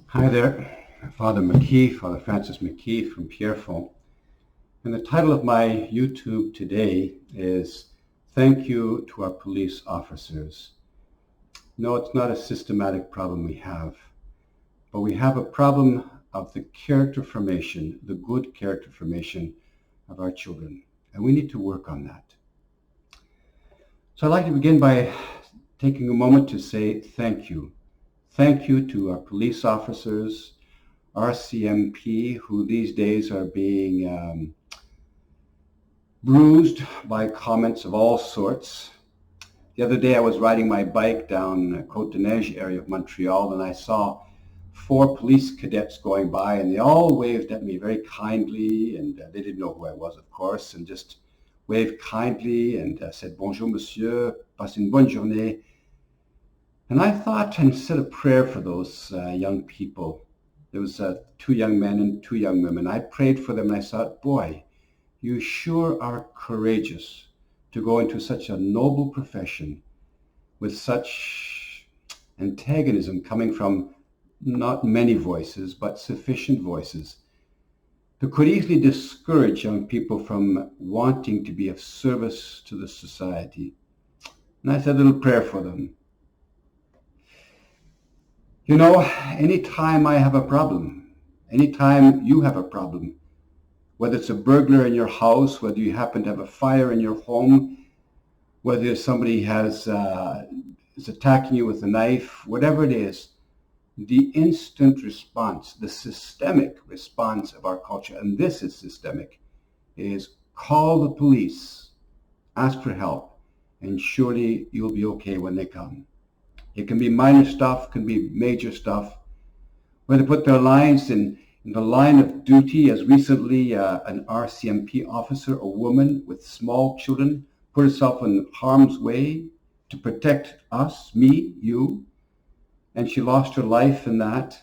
Hi there, Father McKee, Father Francis McKee from Pierrefonds. And the title of my YouTube today is Thank You to Our Police Officers. No, it's not a systematic problem we have, but we have a problem of the character formation, the good character formation of our children. And we need to work on that. So I'd like to begin by taking a moment to say thank you. Thank you to our police officers, RCMP, who these days are being bruised by comments of all sorts. The other day I was riding my bike down Côte-de-Neige area of Montreal, and I saw four police cadets going by, and they all waved at me very kindly, and they didn't know who I was, of course, and just waved kindly and said, "Bonjour, monsieur, passe une bonne journée." And I thought and said a prayer for those young people. There was two young men and two young women. I prayed for them, and I thought, boy, you sure are courageous to go into such a noble profession with such antagonism coming from not many voices, but sufficient voices that could easily discourage young people from wanting to be of service to the society. And I said a little prayer for them. You know, anytime I have a problem, anytime you have a problem, whether it's a burglar in your house, whether you happen to have a fire in your home, whether somebody is attacking you with a knife, whatever it is, the instant response, the systemic response of our culture, and this is systemic, is call the police, ask for help, and surely you'll be okay when they come. It can be minor stuff, can be major stuff. When they put their lives in the line of duty, as recently an RCMP officer, a woman with small children, put herself in harm's way to protect us, me, you, and she lost her life in that.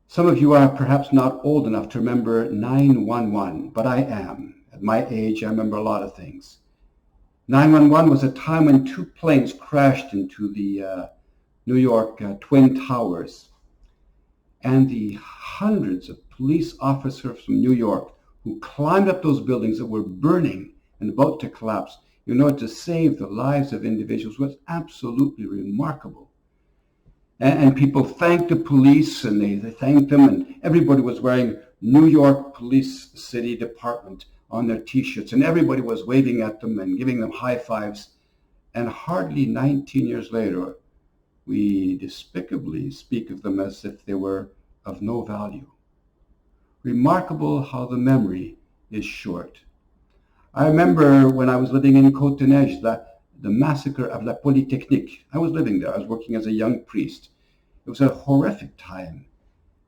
Some of you are perhaps not old enough to remember 911, but I am. At my age, I remember a lot of things. 911 was a time when two planes crashed into the New York Twin Towers. And the hundreds of police officers from New York who climbed up those buildings that were burning and about to collapse in order to save the lives of individuals was absolutely remarkable. And people thanked the police, and they thanked them, and everybody was wearing New York Police City Department on their T-shirts, and everybody was waving at them and giving them high fives. And hardly 19 years later, we despicably speak of them as if they were of no value. Remarkable how the memory is short. I remember when I was living in Côte-de-Neige, the massacre of La Polytechnique. I was living there. I was working as a young priest. It was a horrific time.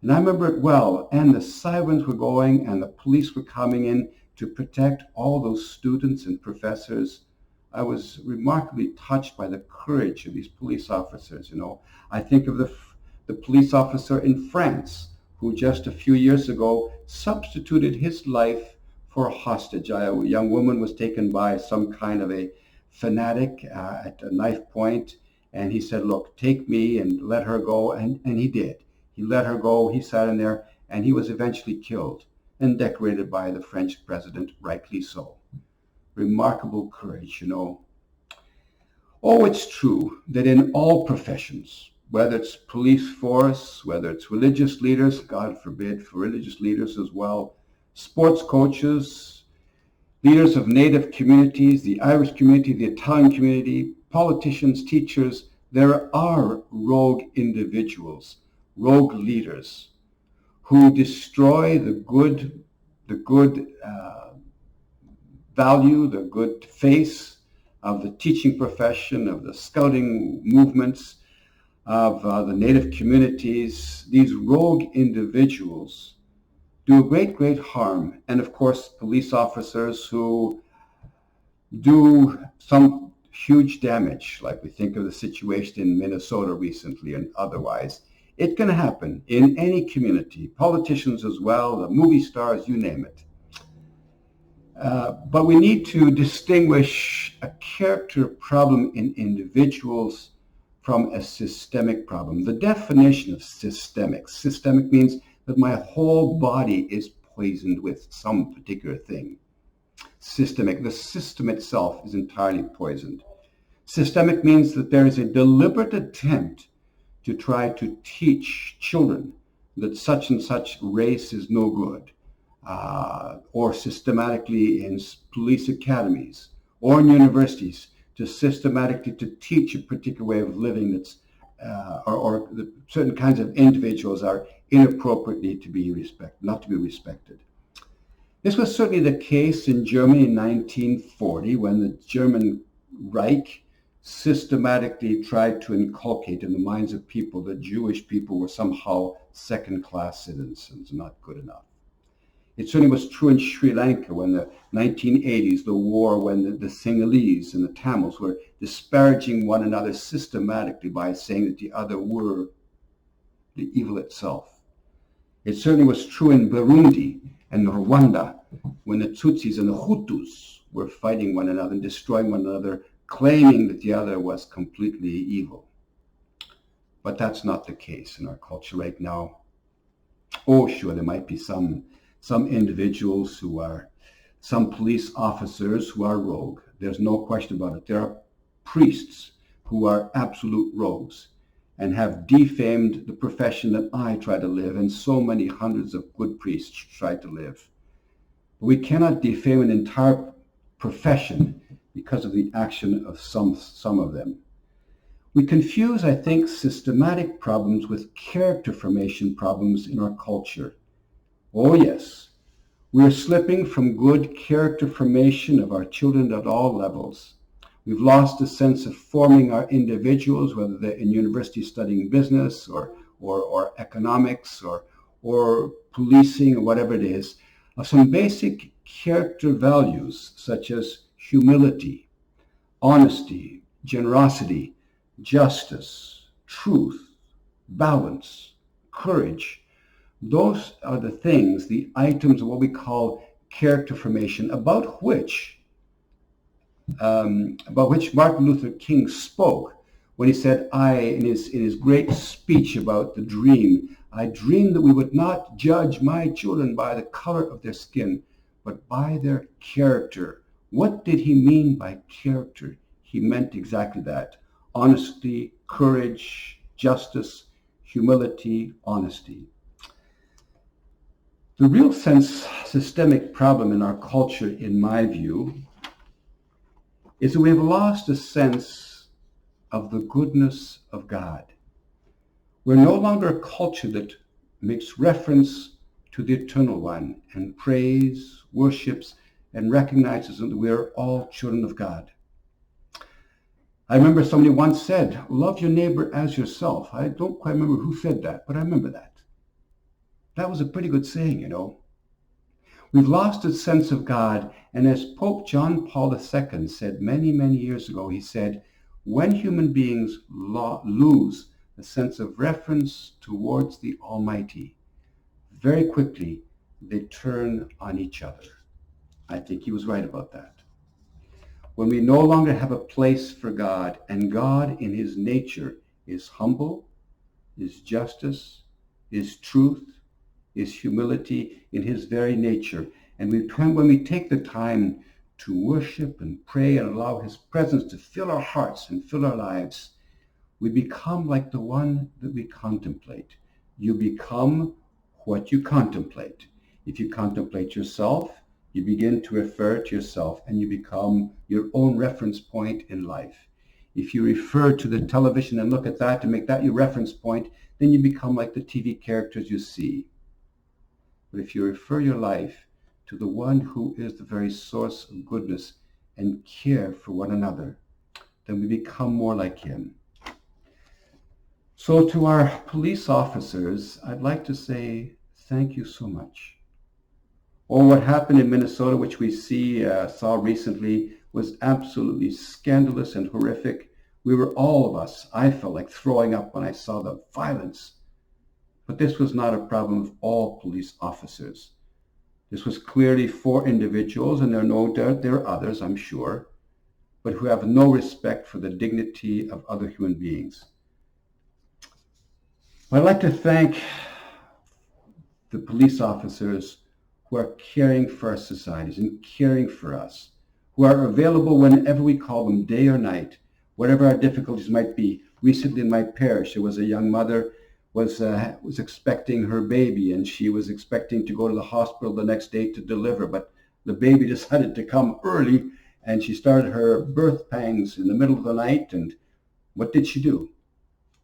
And I remember it well. And the sirens were going and the police were coming in to protect all those students and professors. I was remarkably touched by the courage of these police officers. You know, I think of the police officer in France who just a few years ago substituted his life for a hostage. A young woman was taken by some kind of a fanatic at a knife point, and he said, "Look, take me and let her go," and he did. He let her go. He sat in there, and he was eventually killed and decorated by the French president, rightly so. Remarkable courage, you know. Oh, it's true that in all professions, whether it's police force, whether it's religious leaders, God forbid, for religious leaders as well, sports coaches, leaders of native communities, the Irish community, the Italian community, politicians, teachers, there are rogue individuals, rogue leaders who destroy the good value, the good face of the teaching profession, of the scouting movements, of the native communities. These rogue individuals do a great harm. And of course, police officers who do some huge damage, like we think of the situation in Minnesota recently and otherwise. It can happen in any community, politicians as well, the movie stars, you name it. But we need to distinguish a character problem in individuals from a systemic problem. The definition of systemic means that my whole body is poisoned with some particular thing. Systemic, the system itself is entirely poisoned. Systemic means that there is a deliberate attempt to try to teach children that such and such race is no good, or systematically in police academies or in universities to systematically to teach a particular way of living that's or certain kinds of individuals are inappropriately to be not to be respected. This was certainly the case in Germany in 1940 when the German Reich systematically tried to inculcate in the minds of people that Jewish people were somehow second-class citizens, not good enough. It certainly was true in Sri Lanka when the 1980s, the war when the Sinhalese and the Tamils were disparaging one another systematically by saying that the other were the evil itself. It certainly was true in Burundi and Rwanda when the Tutsis and the Hutus were fighting one another and destroying one another, claiming that the other was completely evil. But that's not the case in our culture right now. Oh, sure, there might be some individuals who are, some police officers who are rogue. There's no question about it. There are priests who are absolute rogues and have defamed the profession that I try to live, and so many hundreds of good priests try to live. But we cannot defame an entire profession because of the action of some of them. We confuse, I think, systematic problems with character formation problems in our culture. Oh yes, we are slipping from good character formation of our children at all levels. We've lost a sense of forming our individuals, whether they're in university studying business or economics or policing or whatever it is, of some basic character values such as humility, honesty, generosity, justice, truth, balance, courage. Those are the things, the items of what we call character formation, about which Martin Luther King spoke when he said, in his great speech about the dream, I dreamed that we would not judge my children by the color of their skin, but by their character. What did he mean by character? He meant exactly that. Honesty, courage, justice, humility, honesty. The real systemic problem in our culture, in my view, is that we have lost a sense of the goodness of God. We're no longer a culture that makes reference to the Eternal One and prays, worships, and recognizes that we are all children of God. I remember somebody once said, love your neighbor as yourself. I don't quite remember who said that, but I remember that. That was a pretty good saying, you know. We've lost a sense of God, and as Pope John Paul II said many, many years ago, he said, when human beings lose a sense of reference towards the Almighty, very quickly they turn on each other. I think he was right about that. When we no longer have a place for God, and God in his nature is humble, is justice, is truth, is humility in his very nature. And when we take the time to worship and pray and allow his presence to fill our hearts and fill our lives, we become like the one that we contemplate. You become what you contemplate. If you contemplate yourself, you begin to refer to yourself and you become your own reference point in life. If you refer to the television and look at that to make that your reference point, then you become like the TV characters you see. But if you refer your life to the one who is the very source of goodness and care for one another, then we become more like him. So to our police officers, I'd like to say thank you so much. Or what happened in Minnesota, which we saw recently, was absolutely scandalous and horrific. We were all of us, I felt like throwing up when I saw the violence. But this was not a problem of all police officers. This was clearly for individuals, and there are no doubt there are others, I'm sure, but who have no respect for the dignity of other human beings. I'd like to thank the police officers who are caring for our societies and caring for us, who are available whenever we call them, day or night, whatever our difficulties might be. Recently in my parish, there was a young mother was expecting her baby, and she was expecting to go to the hospital the next day to deliver, but the baby decided to come early, and she started her birth pangs in the middle of the night. And what did she do?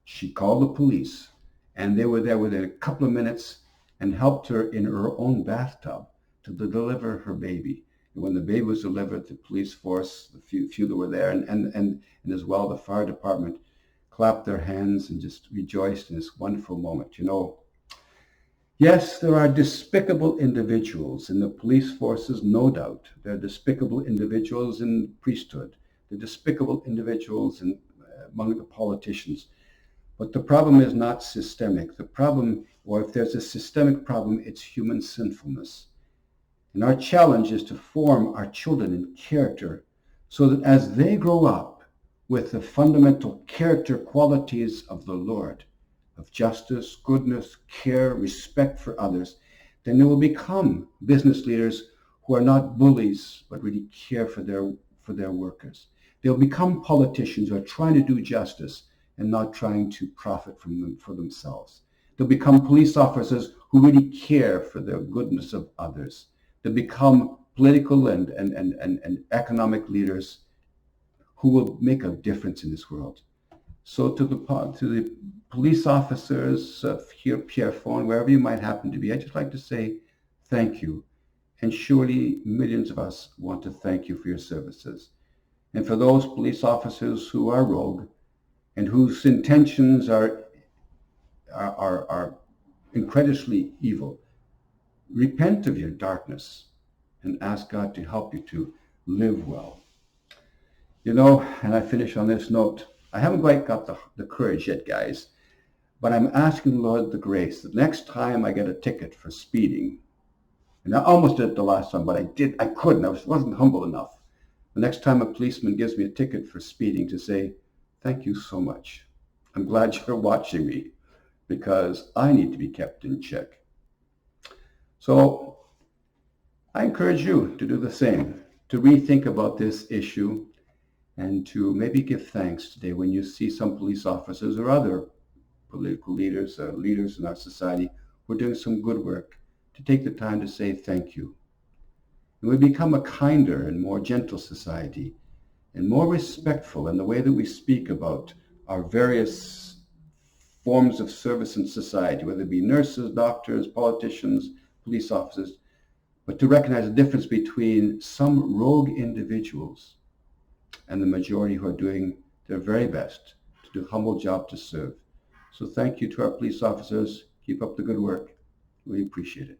She called the police, and they were there within a couple of minutes and helped her in her own bathtub to deliver her baby. And when the baby was delivered, the police force, the few that were there, and as well the fire department, clapped their hands and just rejoiced in this wonderful moment. You know, yes, there are despicable individuals in the police forces, no doubt. There are despicable individuals in priesthood. There are despicable individuals among the politicians. But the problem is not systemic. The problem, or if there's a systemic problem, it's human sinfulness. And our challenge is to form our children in character so that as they grow up with the fundamental character qualities of the Lord, of justice, goodness, care, respect for others, then they will become business leaders who are not bullies, but really care for their workers. They'll become politicians who are trying to do justice and not trying to profit from them for themselves. They'll become police officers who really care for the goodness of others. They'll become political and economic leaders who will make a difference in this world. So to the police officers here, Pierrefonds, wherever you might happen to be, I'd just like to say thank you. And surely millions of us want to thank you for your services. And for those police officers who are rogue and whose intentions are incredulously evil, repent of your darkness and ask God to help you to live well. You know, and I finish on this note. I haven't quite got the courage yet, guys, but I'm asking the Lord the grace that next time I get a ticket for speeding, and I almost did it the last time, but I couldn't. I wasn't humble enough. The next time a policeman gives me a ticket for speeding, to say, thank you so much. I'm glad you're watching me because I need to be kept in check. So I encourage you to do the same, to rethink about this issue and to maybe give thanks today when you see some police officers or other political leaders, leaders in our society who are doing some good work, to take the time to say thank you. And we become a kinder and more gentle society and more respectful in the way that we speak about our various forms of service in society, whether it be nurses, doctors, politicians, police officers, but to recognize the difference between some rogue individuals and the majority who are doing their very best to do a humble job to serve. So thank you to our police officers. Keep up the good work. We appreciate it.